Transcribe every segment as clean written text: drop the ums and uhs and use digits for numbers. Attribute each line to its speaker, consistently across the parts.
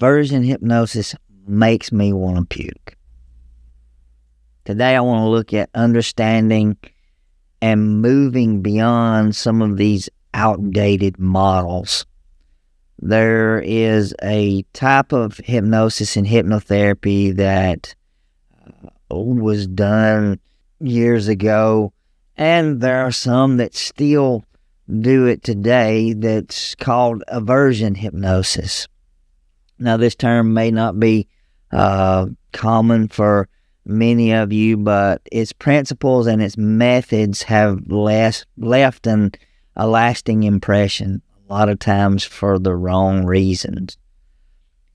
Speaker 1: aversion hypnosis makes me want to puke. Today I want to look at understanding and moving beyond some of these outdated models. There is a type of hypnosis and hypnotherapy that was done years ago, and there are some that still do it today that's called aversion hypnosis. Now, this term may not be common for many of you, but its principles and its methods have left a lasting impression, a lot of times for the wrong reasons.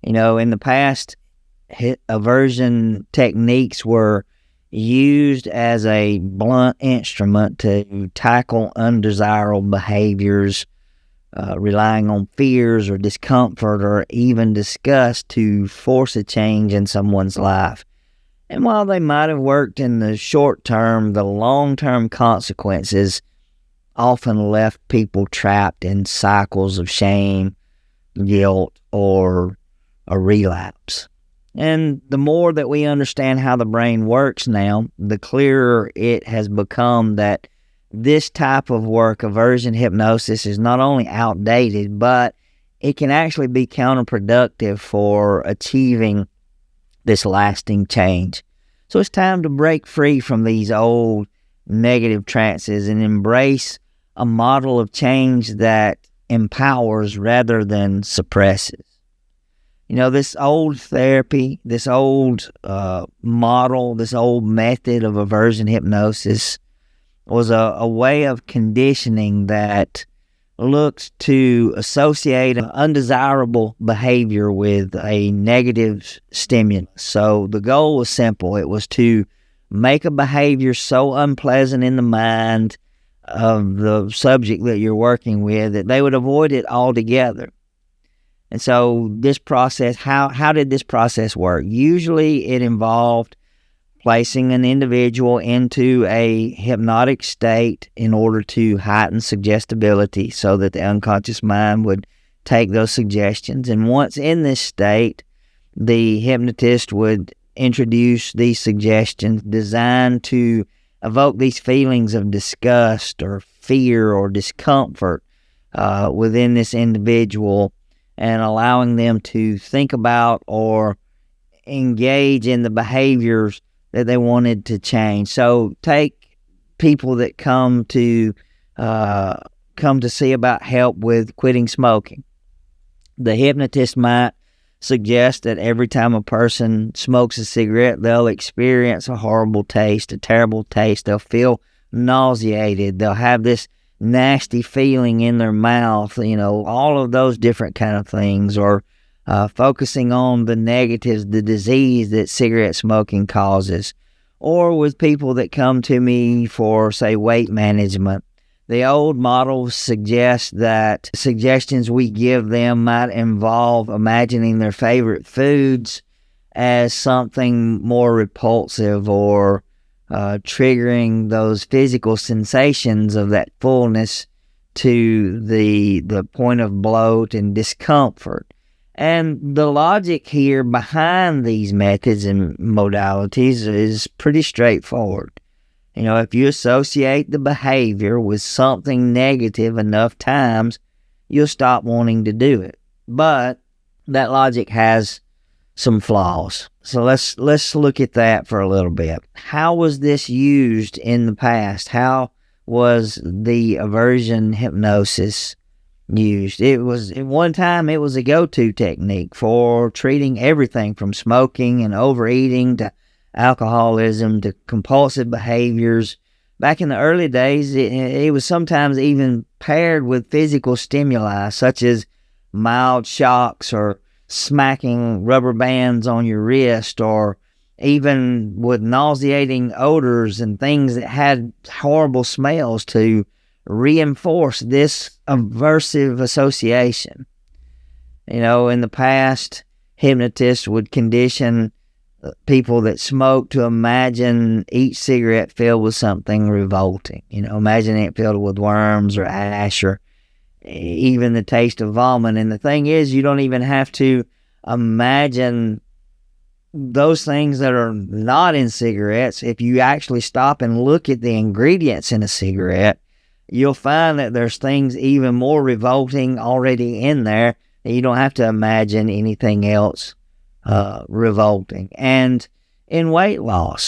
Speaker 1: In the past, aversion techniques were used as a blunt instrument to tackle undesirable behaviors, relying on fears or discomfort or even disgust to force a change in someone's life. And while they might have worked in the short term, the long-term consequences often left people trapped in cycles of shame, guilt, or a relapse. And the more that we understand how the brain works now, the clearer it has become that this type of work, aversion hypnosis, is not only outdated, but it can actually be counterproductive for achieving this lasting change. So it's time to break free from these old negative trances and embrace a model of change that empowers rather than suppresses. This old therapy, this old model, this old method of aversion hypnosis was a way of conditioning that looks to associate an undesirable behavior with a negative stimulus. So the goal was simple. It was to make a behavior so unpleasant in the mind of the subject that you're working with that they would avoid it altogether. And so this process, how did this process work? Usually it involved placing an individual into a hypnotic state in order to heighten suggestibility so that the unconscious mind would take those suggestions. And once in this state, the hypnotist would introduce these suggestions designed to evoke these feelings of disgust or fear or discomfort within this individual, and allowing them to think about or engage in the behaviors that they wanted to change. So take people that come to see about help with quitting smoking. The hypnotist might suggest that every time a person smokes a cigarette, they'll experience a horrible taste, a terrible taste. They'll feel nauseated. They'll have this nasty feeling in their mouth, all of those different kind of things, or focusing on the negatives, the disease that cigarette smoking causes. Or with people that come to me for, say, weight management, the old model suggests that suggestions we give them might involve imagining their favorite foods as something more repulsive, or triggering those physical sensations of that fullness to the point of bloat and discomfort. And the logic here behind these methods and modalities is pretty straightforward. If you associate the behavior with something negative enough times, you'll stop wanting to do it. But that logic has some flaws. So let's look at that for a little bit. How was this used in the past? How was the aversion hypnosis used? At one time it was a go-to technique for treating everything from smoking and overeating to alcoholism to compulsive behaviors. Back in the early days, it was sometimes even paired with physical stimuli such as mild shocks or smacking rubber bands on your wrist, or even with nauseating odors and things that had horrible smells to reinforce this aversive association. In the past, hypnotists would condition people that smoke to imagine each cigarette filled with something revolting. Imagine it filled with worms or ash or even the taste of vomit. And the thing is, you don't even have to imagine those things that are not in cigarettes. If you actually stop and look at the ingredients in a cigarette, you'll find that there's things even more revolting already in there. You don't have to imagine anything else revolting. And in weight loss,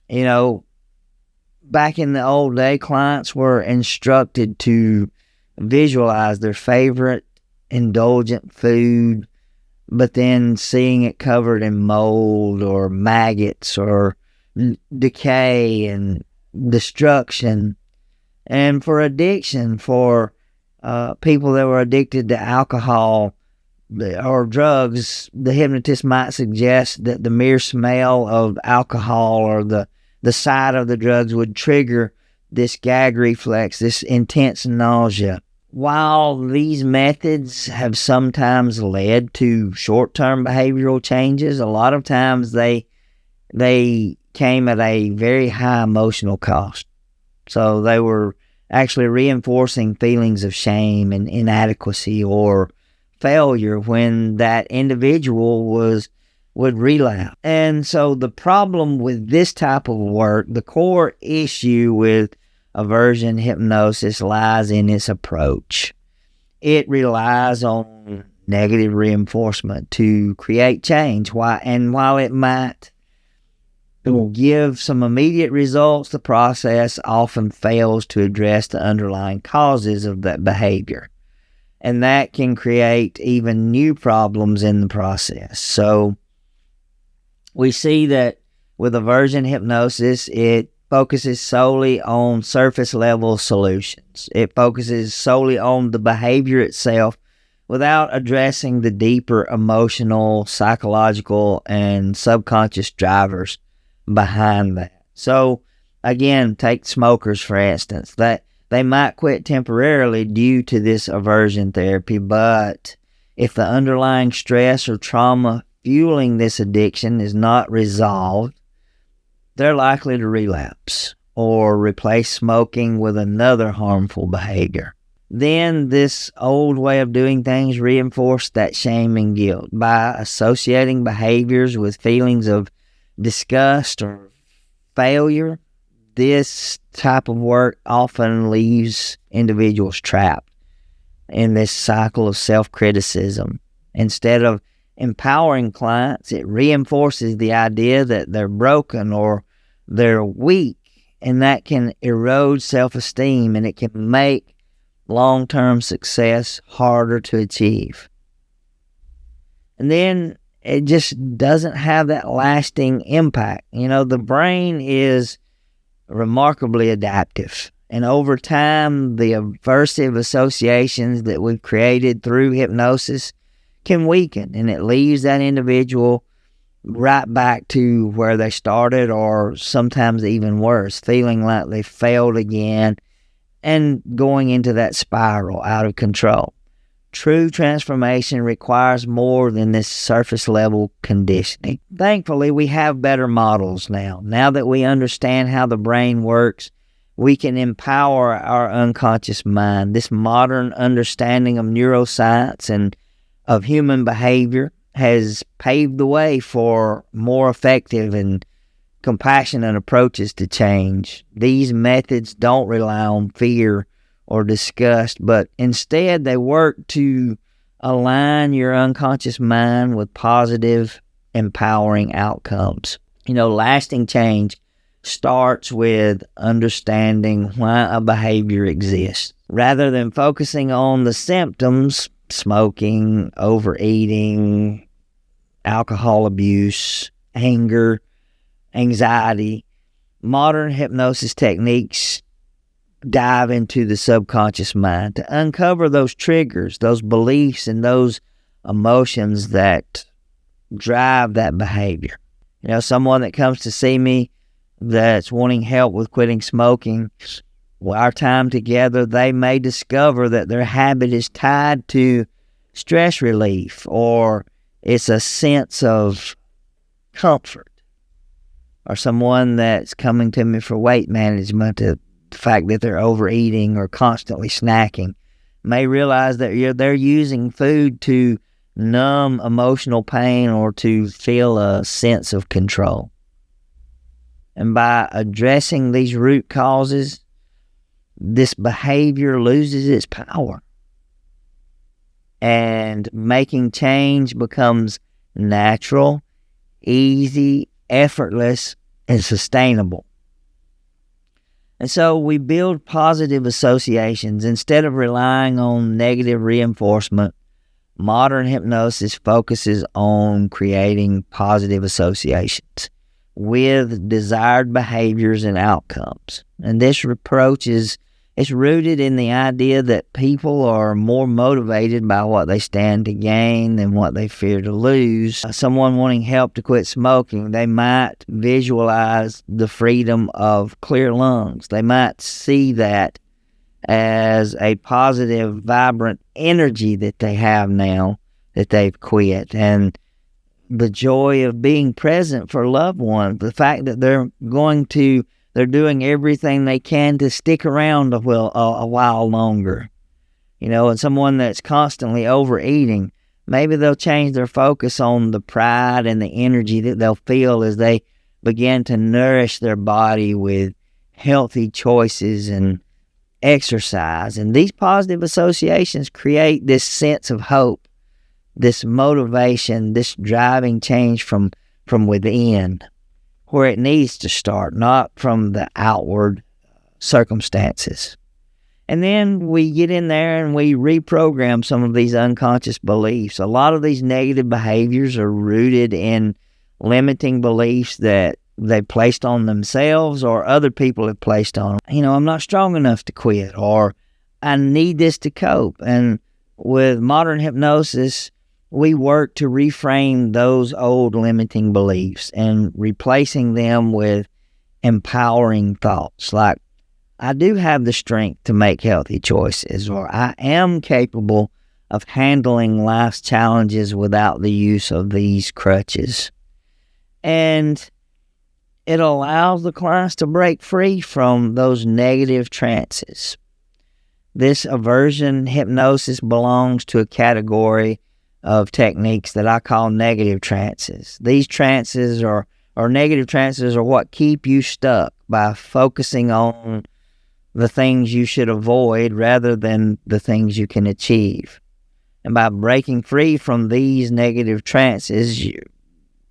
Speaker 1: back in the old day, clients were instructed to visualize their favorite indulgent food, but then seeing it covered in mold or maggots or decay and destruction. And for addiction, for people that were addicted to alcohol or drugs, the hypnotist might suggest that the mere smell of alcohol or the sight of the drugs would trigger this gag reflex, this intense nausea. While these methods have sometimes led to short-term behavioral changes, a lot of times they came at a very high emotional cost. So they were actually reinforcing feelings of shame and inadequacy or failure when that individual would relapse. And so the problem with this type of work, the core issue with aversion hypnosis lies in its approach. It relies on negative reinforcement to create change. While it might give some immediate results, the process often fails to address the underlying causes of that behavior. And that can create even new problems in the process. So we see that with aversion hypnosis, it focuses solely on surface level solutions. It focuses solely on the behavior itself without addressing the deeper emotional, psychological, and subconscious drivers behind that. So again, take smokers for instance, that they might quit temporarily due to this aversion therapy, but if the underlying stress or trauma fueling this addiction is not resolved, they're likely to relapse or replace smoking with another harmful behavior. Then this old way of doing things reinforced that shame and guilt by associating behaviors with feelings of disgust or failure. This type of work often leaves individuals trapped in this cycle of self-criticism. Instead of empowering clients, it reinforces the idea that they're broken or they're weak, and that can erode self-esteem, and it can make long-term success harder to achieve. And then it just doesn't have that lasting impact. The brain is remarkably adaptive, and over time, the aversive associations that we've created through hypnosis can weaken, and it leaves that individual right back to where they started, or sometimes even worse, feeling like they failed again and going into that spiral out of control. True transformation requires more than this surface level conditioning. Thankfully, we have better models now. Now that we understand how the brain works, we can empower our unconscious mind. This modern understanding of neuroscience and of human behavior has paved the way for more effective and compassionate approaches to change. These methods don't rely on fear or disgust, but instead they work to align your unconscious mind with positive, empowering outcomes. Lasting change starts with understanding why a behavior exists. Rather than focusing on the symptoms, smoking, overeating, alcohol abuse, anger, anxiety, modern hypnosis techniques dive into the subconscious mind to uncover those triggers, those beliefs, and those emotions that drive that behavior. Someone that comes to see me that's wanting help with quitting smoking, our time together, they may discover that their habit is tied to stress relief, or it's a sense of comfort. Or someone that's coming to me for weight management, the fact that they're overeating or constantly snacking, may realize that they're using food to numb emotional pain or to feel a sense of control. And by addressing these root causes, this behavior loses its power. And making change becomes natural, easy, effortless, and sustainable. And so we build positive associations. Instead of relying on negative reinforcement, modern hypnosis focuses on creating positive associations with desired behaviors and outcomes. And this approach is rooted in the idea that people are more motivated by what they stand to gain than what they fear to lose. Someone wanting help to quit smoking, they might visualize the freedom of clear lungs. They might see that as a positive, vibrant energy that they have now that they've quit. And the joy of being present for loved ones, the fact that they're doing everything they can to stick around a while longer. And someone that's constantly overeating, maybe they'll change their focus on the pride and the energy that they'll feel as they begin to nourish their body with healthy choices and exercise. And these positive associations create this sense of hope, this motivation, this driving change from within, where it needs to start, not from the outward circumstances. And then we get in there and we reprogram some of these unconscious beliefs. A lot of these negative behaviors are rooted in limiting beliefs that they placed on themselves or other people have placed on them. I'm not strong enough to quit, or I need this to cope. And with modern hypnosis, we work to reframe those old limiting beliefs and replacing them with empowering thoughts like, I do have the strength to make healthy choices, or I am capable of handling life's challenges without the use of these crutches. And it allows the clients to break free from those negative trances. This aversion hypnosis belongs to a category of techniques that I call negative trances. These trances or negative trances are what keep you stuck by focusing on the things you should avoid rather than the things you can achieve. And by breaking free from these negative trances,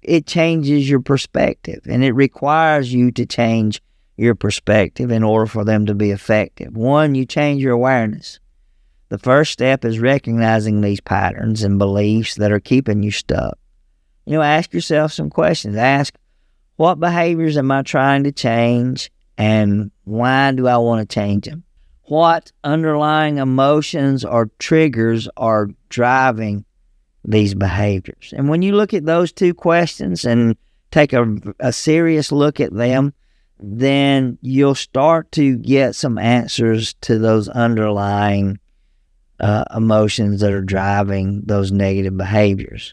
Speaker 1: it changes your perspective, and it requires you to change your perspective in order for them to be effective. One, you change your awareness. The first step is recognizing these patterns and beliefs that are keeping you stuck. Ask yourself some questions. Ask, what behaviors am I trying to change, and why do I want to change them? What underlying emotions or triggers are driving these behaviors? And when you look at those two questions and take a serious look at them, then you'll start to get some answers to those underlying emotions that are driving those negative behaviors.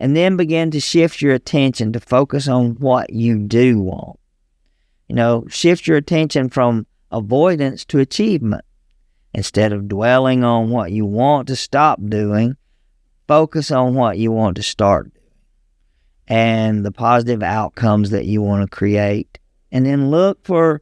Speaker 1: And then begin to shift your attention to focus on what you do want. Shift your attention from avoidance to achievement. Instead of dwelling on what you want to stop doing, focus on what you want to start doing and the positive outcomes that you want to create. And then look for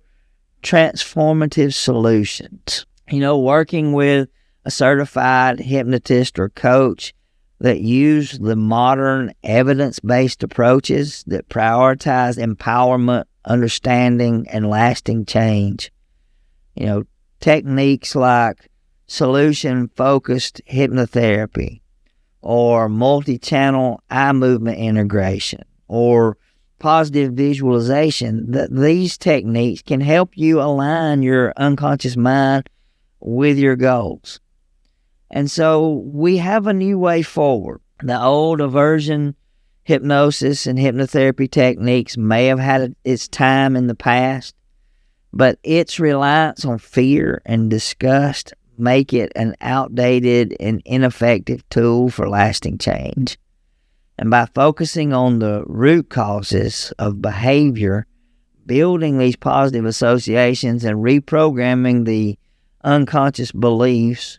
Speaker 1: transformative solutions. Working with a certified hypnotist or coach that use the modern evidence-based approaches that prioritize empowerment, understanding, and lasting change. Techniques like solution-focused hypnotherapy or multi-channel eye movement integration or positive visualization, these techniques can help you align your unconscious mind with your goals. And so we have a new way forward. The old aversion hypnosis and hypnotherapy techniques may have had its time in the past, but its reliance on fear and disgust make it an outdated and ineffective tool for lasting change. And by focusing on the root causes of behavior, building these positive associations and reprogramming the unconscious beliefs,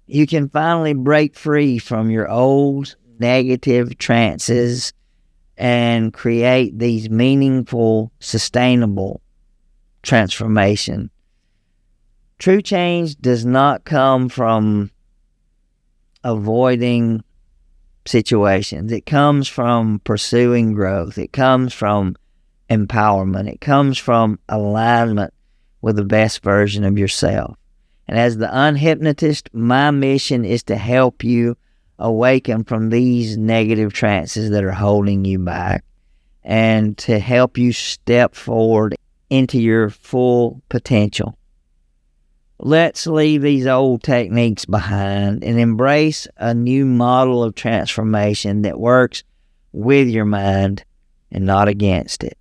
Speaker 1: you can finally break free from your old negative trances and create these meaningful, sustainable transformation. True change does not come from avoiding situations. It comes from pursuing growth. It comes from empowerment. It comes from alignment with the best version of yourself. And as the unhypnotist, my mission is to help you awaken from these negative trances that are holding you back and to help you step forward into your full potential. Let's leave these old techniques behind and embrace a new model of transformation that works with your mind and not against it.